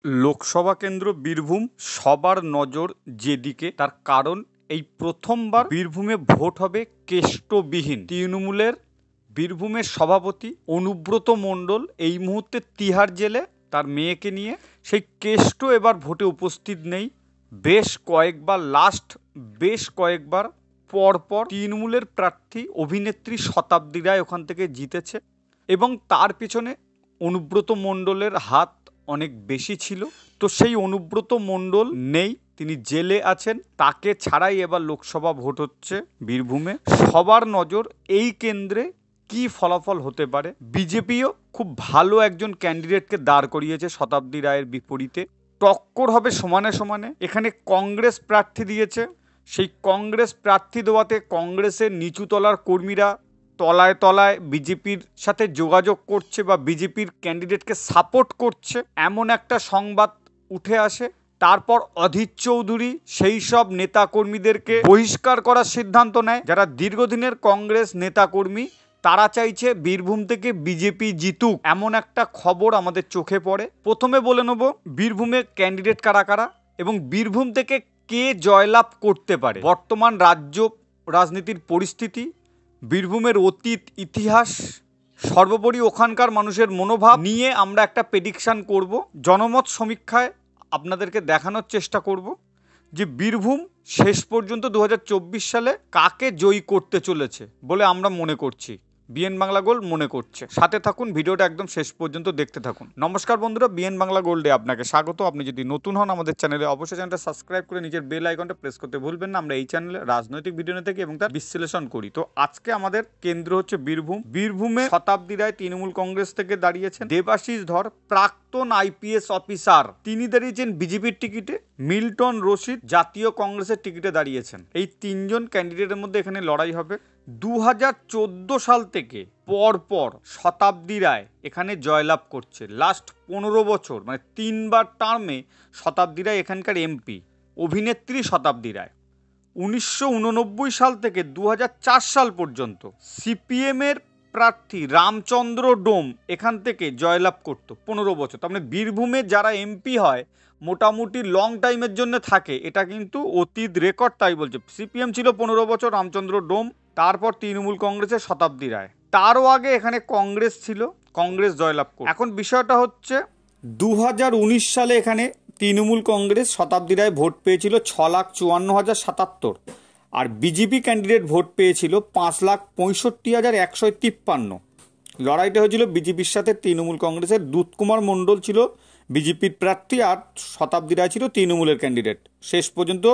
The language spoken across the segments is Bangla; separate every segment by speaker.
Speaker 1: লোকসভা কেন্দ্র বীরভূম, সবার নজর যেদিকে। তার কারণ এই প্রথমবার বীরভূমে ভোট হবে কেষ্টবিহীন। তৃণমূলের বীরভূমের সভাপতি অনুব্রত মণ্ডল এই মুহূর্তে তিহার জেলে তার মেয়েকে নিয়ে। সেই কেষ্ট এবার ভোটে উপস্থিত নেই। বেশ কয়েকবার পরপর তৃণমূলের প্রার্থী অভিনেত্রী শতাব্দী রায় ওখান থেকে জিতেছে এবং তার পিছনে অনুব্রত মণ্ডলের হাত অনেক বেশি ছিল। তো সেই অনুব্রত মণ্ডল নেই, তিনি জেলে আছেন। তাকে ছাড়াই এবার লোকসভা ভোট হচ্ছে বীরভূমে। সবার নজর এই কেন্দ্রে কি ফলাফল হতে পারে। বিজেপিও খুব ভালো একজন ক্যান্ডিডেটকে দাঁড় করিয়েছে শতাব্দী রায়ের বিপরীতে। টক্কর হবে সমানে সমানে। এখানে কংগ্রেস প্রার্থী দিয়েছে, সেই কংগ্রেস প্রার্থী দেওয়াতে কংগ্রেসের নিচুতলার কর্মীরা তলায় তলায় বিজেপির সাথে যোগাযোগ করছে বা বিজেপির ক্যান্ডিডেটকে সাপোর্ট করছে, এমন একটা সংবাদ উঠে আসে। তারপর অধীর চৌধুরী সেই সব নেতাকর্মীদেরকে বহিষ্কার করার সিদ্ধান্ত নেয় যারা দীর্ঘদিনের কংগ্রেস নেতাকর্মী। তারা চাইছে বীরভূম থেকে বিজেপি জিতুক, এমন একটা খবর আমাদের চোখে পড়ে। প্রথমে বলে নেব বীরভূমে ক্যান্ডিডেট কারা কারা এবং বীরভূম থেকে কে জয়লাভ করতে পারে। বর্তমান রাজ্য রাজনীতির পরিস্থিতি, বীরভূমের অতীত ইতিহাস, সর্বোপরি ওখানকার মানুষের মনোভাব নিয়ে আমরা একটা প্রেডিকশান করব। জনমত সমীক্ষায় আপনাদেরকে দেখানোর চেষ্টা করব যে বীরভূম শেষ পর্যন্ত 2024 সালে কাকে জয়ী করতে চলেছে বলে আমরা মনে করছি, বিএন বাংলা গোল্ড মনে করছে। সাথে থাকুন, ভিডিওটা একদম শেষ পর্যন্ত দেখতে থাকুন। নমস্কার বন্ধুরা, বিএন বাংলা গোল্ডে আপনাকে স্বাগত। আপনি যদি নতুন হন আমাদের চ্যানেলে, অবশ্যই চ্যানেলটা সাবস্ক্রাইব করে নিজের বেল আইকনটা প্রেস করতে ভুলবেন না। আমরা এই চ্যানেলে রাজনৈতিক ভিডিও নিয়ে থাকি এবং তার বিশ্লেষণ করি। তো আজকে আমাদের কেন্দ্র হচ্ছে বীরভূম। বীরভূমে শতাব্দী রায় তৃণমূল কংগ্রেস থেকে দাঁড়িয়েছেন। দেবাশিস ধর প্রাক্তন আইপিএস অফিসার, তিনি দাঁড়িয়েছেন বিজেপির টিকিটে। মিল্টন রশিদ জাতীয় কংগ্রেসের টিকিটে দাঁড়িয়েছেন। এই তিনজন ক্যান্ডিডেটের মধ্যে এখানে লড়াই হবে। 2014 সাল থেকে পরপর শতাব্দী রায় এখানে জয়লাভ করছে। লাস্ট 15 বছর মানে 3বার টার্মে শতাব্দী রায় এখানকার এমপি। অভিনেত্রী শতাব্দী রায় 1989 সাল থেকে 2004 সাল পর্যন্ত সিপিএমের প্রার্থী রামচন্দ্র ডোম এখান থেকে জয়লাভ করত 15 বছর। তার মানে বীরভূমে যারা এমপি হয় মোটামুটি লং টাইমের জন্য থাকে, এটা কিন্তু অতীত রেকর্ড। তাই বলছে সিপিএম ছিল 15 বছর, রামচন্দ্র ডোম, তারপর তৃণমূল কংগ্রেসের শতাব্দী রায়। তারও আগে এখানে কংগ্রেস ছিল, কংগ্রেস জয়লাভ করে। এখন বিষয়টা হচ্ছে 2019 সালে এখানে তৃণমূল কংগ্রেস শতাব্দী রায় ভোট পেয়েছিল 6,54,077, আর বিজেপি ক্যান্ডিডেট ভোট পেয়েছিল 5,65,153। লড়াইটা হয়েছিল বিজেপির সাথে তৃণমূল কংগ্রেসের। দুধকুমার মণ্ডল ছিল বিজেপির প্রার্থী আর শতাব্দী রায় ছিল তৃণমূলের ক্যান্ডিডেট। শেষ পর্যন্ত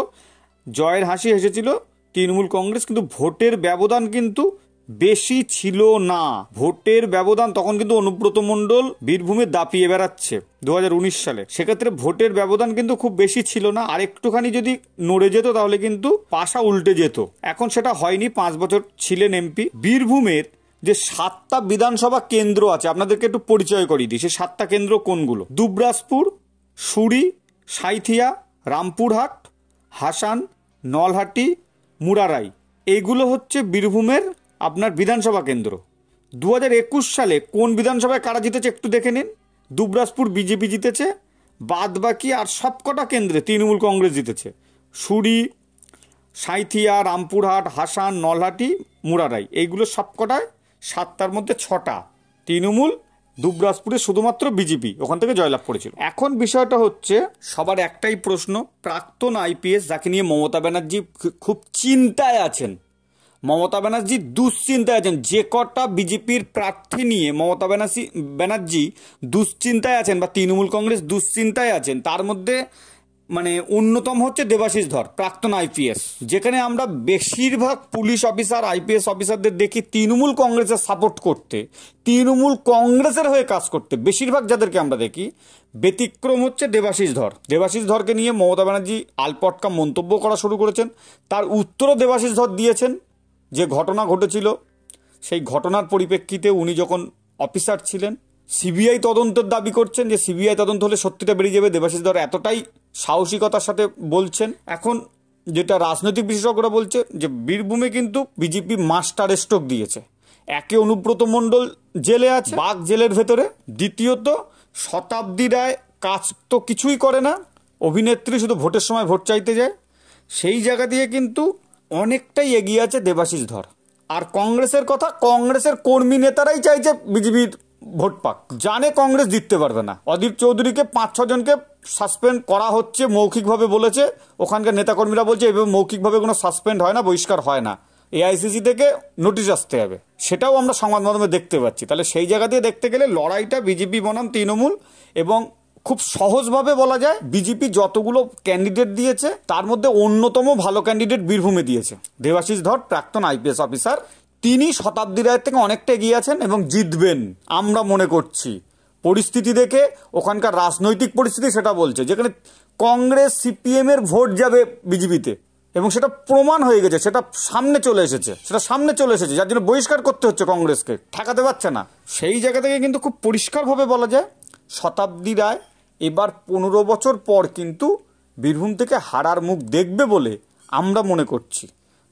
Speaker 1: জয়ের হাসি হেসেছিল তৃণমূল কংগ্রেস, কিন্তু ভোটের ব্যবধান কিন্তু বেশি ছিল না। ভোটের ব্যবধান তখন কিন্তু অনুব্রত মণ্ডল বীরভূমে দাপিয়ে বেড়াচ্ছে 2019 সালে। সেক্ষেত্রে ভোটের ব্যবধান কিন্তু খুব বেশি ছিল না। আর একটুখানি যদি নড়ে যেত তাহলে কিন্তু পাশা উল্টে যেত। এখন সেটা হয়নি। 5 বছর ছিলেন এমপি। বীরভূমের যে 7টা বিধানসভা কেন্দ্র আছে আপনাদেরকে একটু পরিচয় করিয়ে দিই। সেই 7টা কেন্দ্র কোনগুলো: দুবরাজপুর, সুরি, সাঁইথিয়া, রামপুরহাট, হাসান, নলহাটি, মুরারাই। এইগুলো হচ্ছে বীরভূমের আপনার বিধানসভা কেন্দ্র। 2021 সালে কোন বিধানসভায় কারা জিতেছে একটু দেখে নিন। দুবরাজপুর বিজেপি জিতেছে, বাদ বাকি আর সবকটা কেন্দ্রে তৃণমূল কংগ্রেস জিতেছে। সুরি, সাঁইথিয়া, রামপুরহাট, হাসান, নলহাটি, মুরারাই, এইগুলো সবকটায় 7টার মধ্যে 6টা তৃণমূল। দুবরাজপুরে শুধুমাত্র বিজেপি ওখান থেকে জয়লাভ করেছিল। এখন বিষয়টা হচ্ছে সবার একটাই প্রশ্ন, প্রাক্তন আইপিএস যাকে নিয়ে মমতা ব্যানার্জি খুব চিন্তায় আছেন, মমতা ব্যানার্জি দুশ্চিন্তায় আছেন। যে কটা বিজেপির প্রার্থী নিয়ে মমতা ব্যানার্জি দুশ্চিন্তায় আছেন বা তৃণমূল কংগ্রেস দুশ্চিন্তায় আছেন, তার মধ্যে মানে অন্যতম হচ্ছে দেবাশিস ধর, প্রাক্তন আইপিএস। যেখানে আমরা বেশিরভাগ পুলিশ অফিসার, আইপিএস অফিসারদের দেখি তৃণমূল কংগ্রেসের সাপোর্ট করতে, তৃণমূল কংগ্রেসের হয়ে কাজ করতে, বেশিরভাগ যাদেরকে আমরা দেখি। ব্যতিক্রম হচ্ছে দেবাশিস ধর। দেবাশিস ধরকে নিয়ে মমতা ব্যানার্জি আলপটকা মন্তব্য করা শুরু করেছেন। তার উত্তরও দেবাশিস ধর দিয়েছেন। যে ঘটনা ঘটেছিল সেই ঘটনার পরিপ্রেক্ষিতে উনি যখন অফিসার ছিলেন, সিবিআই তদন্তের দাবি করছেন যে সিবিআই তদন্ত হলে সত্যিটা বেরিয়ে যাবে। দেবাশিস ধর এতটাই সাহসিকতার সাথে বলছেন। এখন যেটা রাজনৈতিক বিশেষজ্ঞরা বলছে যে বীরভূমে কিন্তু বিজেপি মাস্টার স্ট্রোক দিয়েছে। একে অনুব্রত মণ্ডল জেলে আছে, বাঘ জেলের ভেতরে। দ্বিতীয়ত শতাব্দী রায় কাজ তো কিছুই করে না, অভিনেত্রী শুধু ভোটের সময় ভোট চাইতে যায়। সেই জায়গা দিয়ে কিন্তু অনেকটাই এগিয়ে আছে দেবাশিস ধর। আর কংগ্রেসের কথা, কংগ্রেসের কর্মী নেতারাই চাইছে বিজেপির ভোট পাক, জানে কংগ্রেস জিততে পারবে না। অধীর চৌধুরীকে 5-6 জনকে সাসপেন্ড করা হচ্ছে মৌখিকভাবে, বলেছে ওখানকার নেতাকর্মীরা, বলছে এভাবে মৌখিকভাবে কোনো সাসপেন্ড হয় না, বহিষ্কার হয় না, এআইসিসি থেকে নোটিশ আসতে হবে, সেটাও আমরা সংবাদ মাধ্যমে দেখতে পাচ্ছি। তাহলে সেই জায়গা দিয়ে দেখতে গেলে লড়াইটা বিজেপি বনাম তৃণমূল। এবং খুব সহজভাবে বলা যায় বিজেপি যতগুলো ক্যান্ডিডেট দিয়েছে তার মধ্যে অন্যতম ভালো ক্যান্ডিডেট বীরভূমে দিয়েছে। দেবাশিস ধর প্রাক্তন আইপিএস অফিসার, তিনি শতাব্দী রায়ের থেকে অনেকটা এগিয়ে আছেন এবং জিতবেন আমরা মনে করছি। পরিস্থিতি দেখে, ওখানকার রাজনৈতিক পরিস্থিতি সেটা বলছে, যেখানে কংগ্রেস সিপিএম এর ভোট যাবে বিজেপিতে, এবং সেটা প্রমাণ হয়ে গেছে, সেটা সামনে চলে এসেছে, যার জন্য বহিষ্কার করতে হচ্ছে কংগ্রেসকে, ঠেকাতে পারছে না। সেই জায়গা থেকে কিন্তু খুব পরিষ্কারভাবে বলা যায় শতাব্দী রায় এবার 15 বছর পর কিন্তু বীরভূম থেকে হারার মুখ দেখবে বলে আমরা মনে করছি।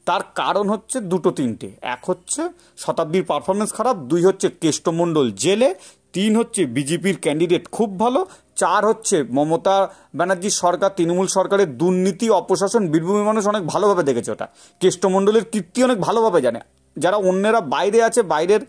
Speaker 1: তার কারণ হচ্ছে 2-3টে। এক হচ্ছে শতাব্দীর পারফরমেন্স খারাপ, 2 হচ্ছে কেষ্টমণ্ডল জেলে, 3 হচ্ছে বিজেপির ক্যান্ডিডেট খুব ভালো, 4 হচ্ছে মমতা ব্যানার্জির সরকার, তৃণমূল সরকারের দুর্নীতি অপশাসন বীরভূমের মানুষ অনেক ভালোভাবে দেখেছে। ওটা কেষ্টমণ্ডলের কীর্তি অনেক ভালোভাবে জানে। যারা অন্যেরা বাইরে আছে, বাইরের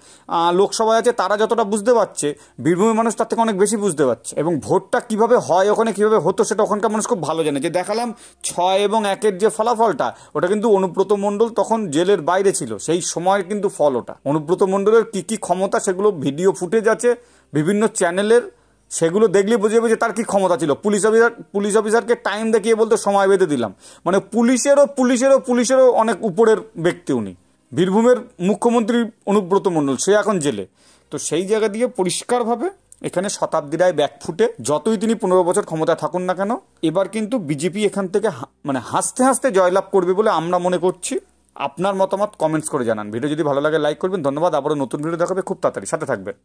Speaker 1: লোকসভায় আছে, তারা যতটা বুঝতে পারছে, বীরভূমের মানুষ তার থেকে অনেক বেশি বুঝতে পারছে। এবং ভোটটা কিভাবে হয়, ওখানে কিভাবে হতো, সেটা ওখানকার মানুষ খুব ভালো জানে। যে দেখালাম 6 এবং 1-এর যে ফলাফলটা, ওটা কিন্তু অনুব্রত মণ্ডল তখন জেলের বাইরে ছিল, সেই সময় কিন্তু ফল ওটা। অনুব্রত মণ্ডলের কী কী ক্ষমতা, সেগুলো ভিডিও ফুটেজ আছে বিভিন্ন চ্যানেলের, সেগুলো দেখলে বুঝে যাবে যে তার কি ক্ষমতা ছিল। পুলিশ অফিসারকে টাইম দেখিয়ে বলতে সময় বেঁধে দিলাম, মানে পুলিশেরও অনেক উপরের ব্যক্তি উনি। বীরভূমের মুখ্যমন্ত্রী অনুব্রত মণ্ডল, সে এখন জেলে। তো সেই জায়গা দিয়ে পরিষ্কারভাবে এখানে শতাব্দী রায় ব্যাকফুটে, যতই তিনি 15 বছর ক্ষমতায় থাকুন না কেন, এবার কিন্তু বিজেপি এখান থেকে মানে হাসতে হাসতে জয়লাভ করবে বলে আমরা মনে করছি। আপনার মতামত কমেন্টস করে জানান। ভিডিও যদি ভালো লাগে লাইক করবেন। ধন্যবাদ। আবারও নতুন ভিডিও দেখাবে খুব তাড়াতাড়ি, সাথে থাকবেন।